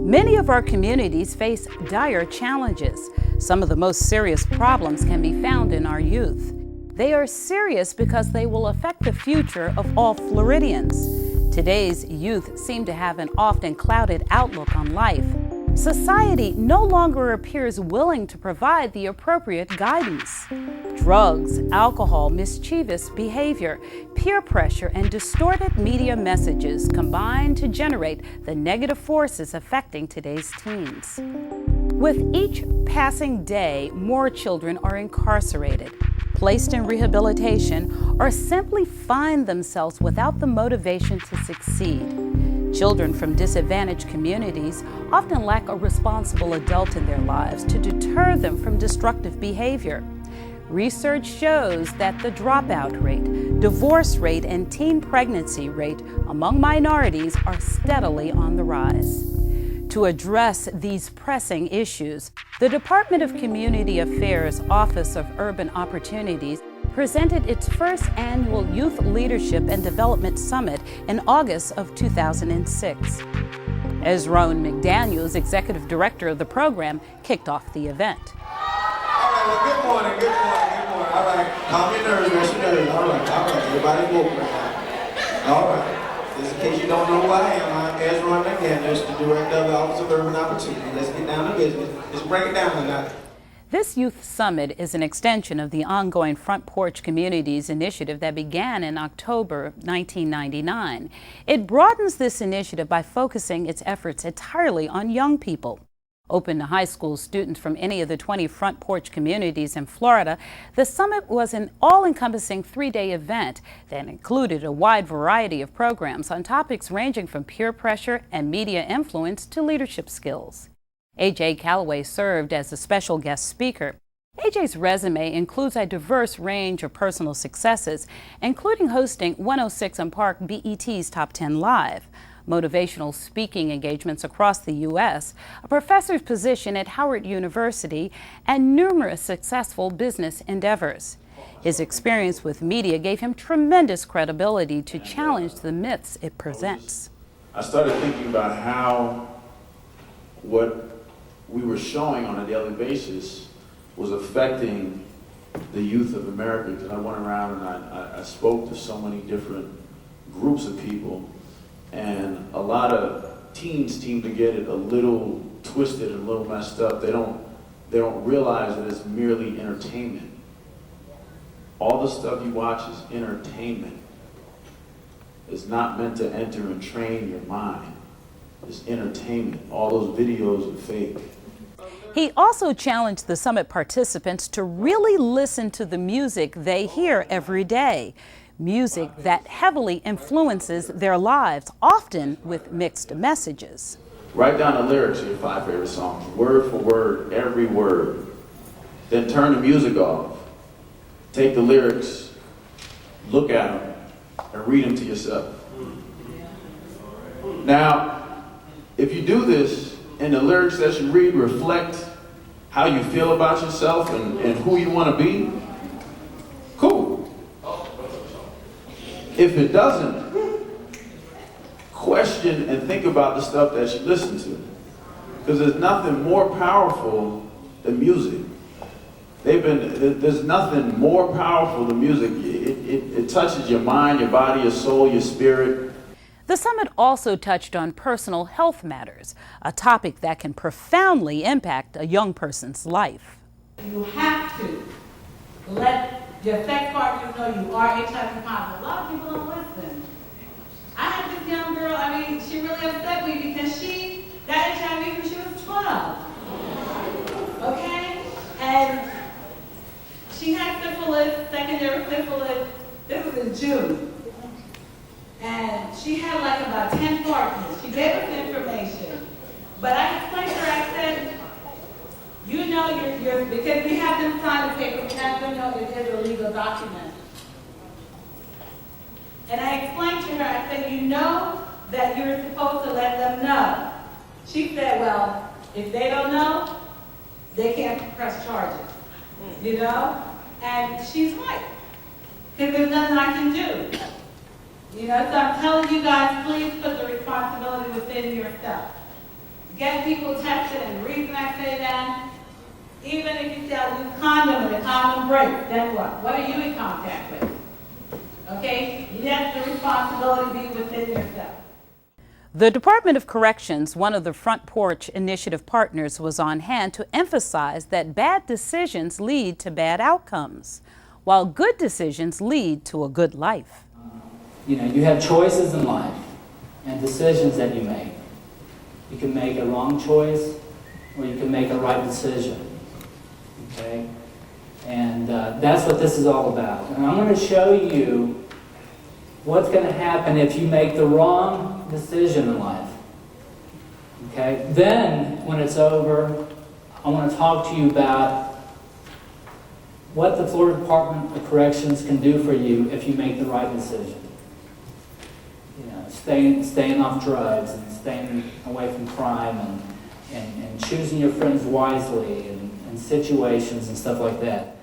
Many of our communities face dire challenges. Some of the most serious problems can be found in our youth. They are serious because they will affect the future of all Floridians. Today's youth seem to have an often clouded outlook on life. Society no longer appears willing to provide the appropriate guidance. Drugs, alcohol, mischievous behavior, peer pressure, and distorted media messages combine to generate the negative forces affecting today's teens. With each passing day, more children are incarcerated, placed in rehabilitation, or simply find themselves without the motivation to succeed. Children from disadvantaged communities often lack a responsible adult in their lives to deter them from destructive behavior. Research shows that the dropout rate, divorce rate, and teen pregnancy rate among minorities are steadily on the rise. To address these pressing issues, the Department of Community Affairs Office of Urban Opportunities presented its first annual Youth Leadership and Development Summit in August of 2006. Ezrone McDaniels, Executive Director of the program, kicked off the event. All right, well, good morning. All right, calm your nerves, rest your nerves. All right, everybody woke right now. All right. Just in case you don't know who I am, I'm Ezrone McDaniels, the Director of the Office of Urban Opportunity. Let's get down to business. Let's break it down tonight. This Youth Summit is an extension of the ongoing Front Porch Communities initiative that began in October 1999. It broadens this initiative by focusing its efforts entirely on young people. Open to high school students from any of the 20 Front Porch communities in Florida, the summit was an all-encompassing three-day event that included a wide variety of programs on topics ranging from peer pressure and media influence to leadership skills. A.J. Calloway served as a special guest speaker. A.J.'s resume includes a diverse range of personal successes, including hosting 106 & Park BET's Top 10 Live, motivational speaking engagements across the U.S., a professor's position at Howard University, and numerous successful business endeavors. His experience with media gave him tremendous credibility to challenge the myths it presents. I started thinking about how what we were showing on a daily basis was affecting the youth of America, because I went around and I spoke to so many different groups of people, and a lot of teens seem to get it a little twisted and a little messed up. They don't realize that it's merely entertainment. All the stuff you watch is entertainment. It's not meant to enter and train your mind. It's entertainment. All those videos are fake. He also challenged the summit participants to really listen to the music they hear every day. Music that heavily influences their lives, often with mixed messages. Write down the lyrics of your 5 favorite songs, word for word, every word. Then turn the music off. Take the lyrics, look at them, and read them to yourself. Now, if you do this, and the lyrics that you read reflect how you feel about yourself and who you want to be, cool. If it doesn't, question and think about the stuff that you listen to. Because there's nothing more powerful than music. There's nothing more powerful than music. It touches your mind, your body, your soul, your spirit. The summit also touched on personal health matters, a topic that can profoundly impact a young person's life. You have to let your sex partner know you are HIV positive. A lot of people don't listen. I had this young girl, she really upset me because she got HIV when she was 12. Okay? And she had syphilis, secondary syphilis. This was in June. And she had like about 10 partners. She gave us information. But I explained to her, I said, you know you're because we have them sign a paper, we have them know it is a legal document. And I explained to her, I said, you know that you're supposed to let them know. She said, well, if they don't know, they can't press charges, you know? And she's right, because there's nothing I can do. You know, so I'm telling you guys, please put the responsibility within yourself. get people tested, and the reason I say that, even if you tell use condom and the condom breaks, then what? What are you in contact with? Okay? Let the responsibility be within yourself. The Department of Corrections, one of the Front Porch Initiative partners, was on hand to emphasize that bad decisions lead to bad outcomes, while good decisions lead to a good life. You know, you have choices in life and decisions that you make. You can make a wrong choice or you can make a right decision. Okay? And that's what this is all about. And I'm going to show you what's going to happen if you make the wrong decision in life. Okay? Then, when it's over, I want to talk to you about what the Florida Department of Corrections can do for you if you make the right decision. You know, staying off drugs and staying away from crime and choosing your friends wisely and situations and stuff like that.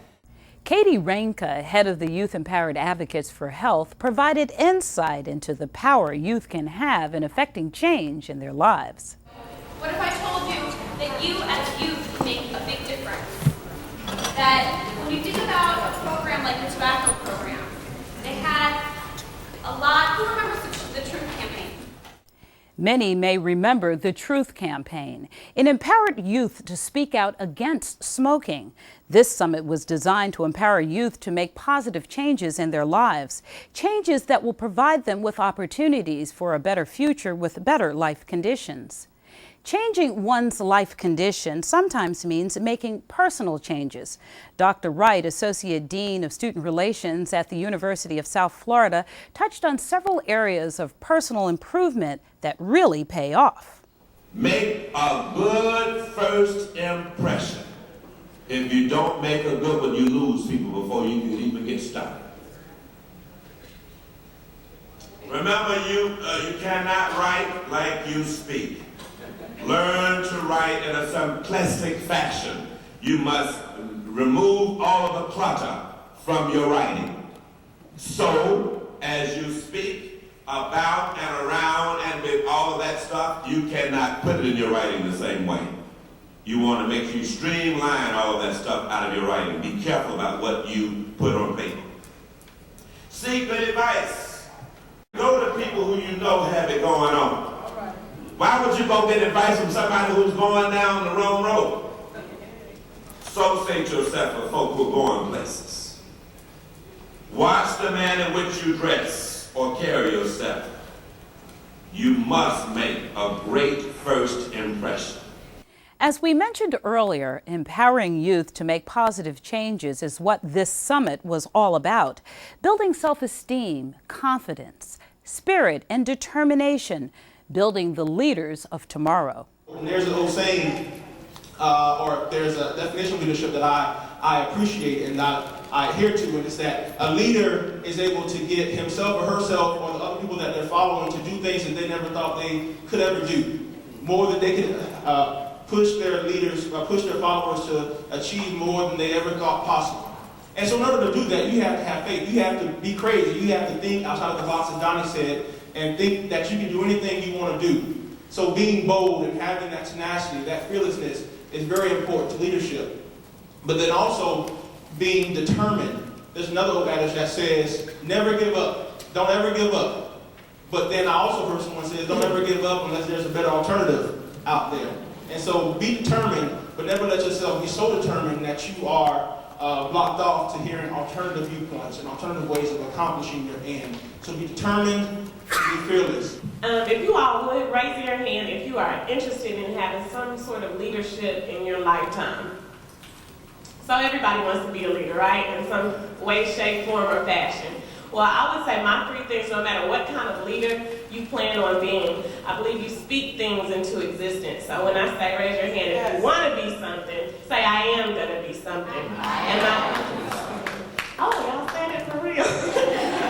Katie Rainka, head of the Youth Empowered Advocates for Health, provided insight into the power youth can have in affecting change in their lives. What if I told you that you as youth can make a big difference? That when you think about a program like the tobacco program, they had a lot. Who remembers the Truth campaign? Many may remember the Truth campaign. It empowered youth to speak out against smoking. This summit was designed to empower youth to make positive changes in their lives, changes that will provide them with opportunities for a better future with better life conditions. Changing one's life condition sometimes means making personal changes. Dr. Wright, Associate Dean of Student Relations at the University of South Florida, touched on several areas of personal improvement that really pay off. Make a good first impression. If you don't make a good one, you lose people before you can even get started. Remember, you cannot write like you speak. Learn to write in a simplistic fashion. You must remove all of the clutter from your writing. So, as you speak about and around and with all of that stuff, you cannot put it in your writing the same way. You want to make sure you streamline all of that stuff out of your writing. Be careful about what you put on paper. Seek good advice. Go to people who you know have it going on. Why would you go get advice from somebody who's going down the wrong road? So say to yourself for folk who are going places. Watch the manner in which you dress or carry yourself. You must make a great first impression. As we mentioned earlier, empowering youth to make positive changes is what this summit was all about. Building self-esteem, confidence, spirit, and determination. Building the leaders of tomorrow. And there's an old saying, or there's a definition of leadership that I appreciate and I adhere to, and it's that a leader is able to get himself or herself or the other people that they're following to do things that they never thought they could ever do. More than they can push their leaders, push their followers to achieve more than they ever thought possible. And so in order to do that, you have to have faith. You have to be crazy. You have to think outside of the box, as Donnie said, and think that you can do anything you want to do. So being bold and having that tenacity, that fearlessness is very important to leadership. But then also being determined. There's another old adage that says, never give up. Don't ever give up. But then I also heard someone say, don't ever give up unless there's a better alternative out there. And so be determined, but never let yourself be so determined that you are blocked off to hearing alternative viewpoints and alternative ways of accomplishing your end. So be determined, be fearless. If you all would, raise your hand if you are interested in having some sort of leadership in your lifetime. So everybody wants to be a leader, right? In some way, shape, form, or fashion. Well, I would say my three things, no matter what kind of leader you plan on being, I believe you speak things into existence. So when I say raise your hand, if you want to be something, say I am going to be something. Oh, y'all saying it for real.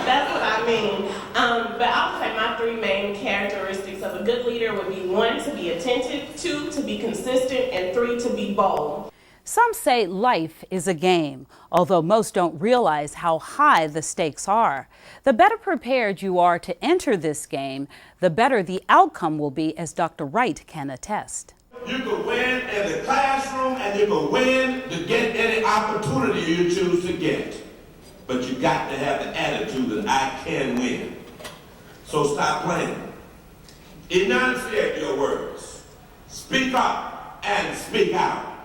That's what I mean. But I would say my three main characteristics of a good leader would be 1, to be attentive, 2, to be consistent, and 3, to be bold. Some say life is a game, although most don't realize how high the stakes are. The better prepared you are to enter this game, the better the outcome will be, as Dr. Wright can attest. You can win in the classroom and you can win to get any opportunity you choose to get. But you got to have the attitude that I can win. So stop playing. Enunciate your words. Speak up and speak out.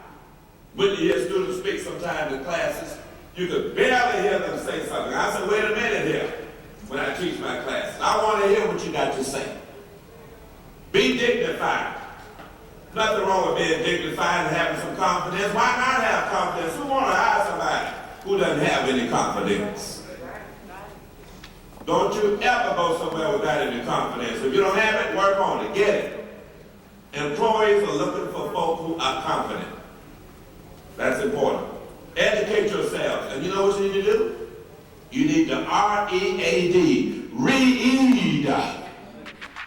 When you hear students speak sometimes in classes, you could barely hear them say something. I said, wait a minute here, when I teach my classes. I want to hear what you got to say. Be dignified. Nothing wrong with being dignified and having some confidence. Why not have confidence? Who want to hire somebody who doesn't have any confidence? Don't you ever go somewhere without any confidence. If you don't have it, work on it. Get it. Employees are looking for folk who are confident. That's important. Educate yourselves. And you know what you need to do? You need to R-E-A-D. Read.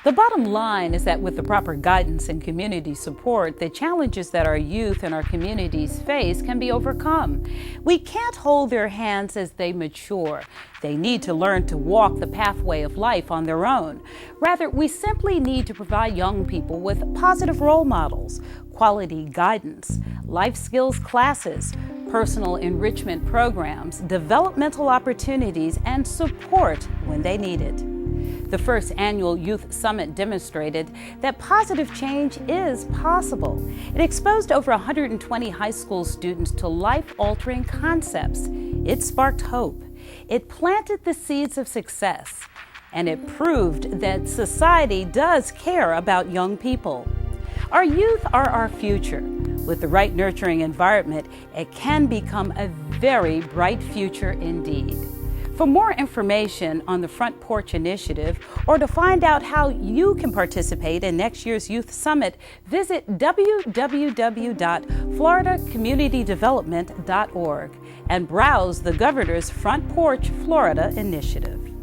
The bottom line is that with the proper guidance and community support, the challenges that our youth and our communities face can be overcome. We can't hold their hands as they mature. They need to learn to walk the pathway of life on their own. Rather, we simply need to provide young people with positive role models, quality guidance, life skills classes, personal enrichment programs, developmental opportunities, and support when they need it. The first annual Youth Summit demonstrated that positive change is possible. It exposed over 120 high school students to life-altering concepts. It sparked hope. It planted the seeds of success. And it proved that society does care about young people. Our youth are our future. With the right nurturing environment, it can become a very bright future indeed. For more information on the Front Porch Initiative or to find out how you can participate in next year's Youth Summit, visit www.floridacommunitydevelopment.org and browse the Governor's Front Porch Florida Initiative.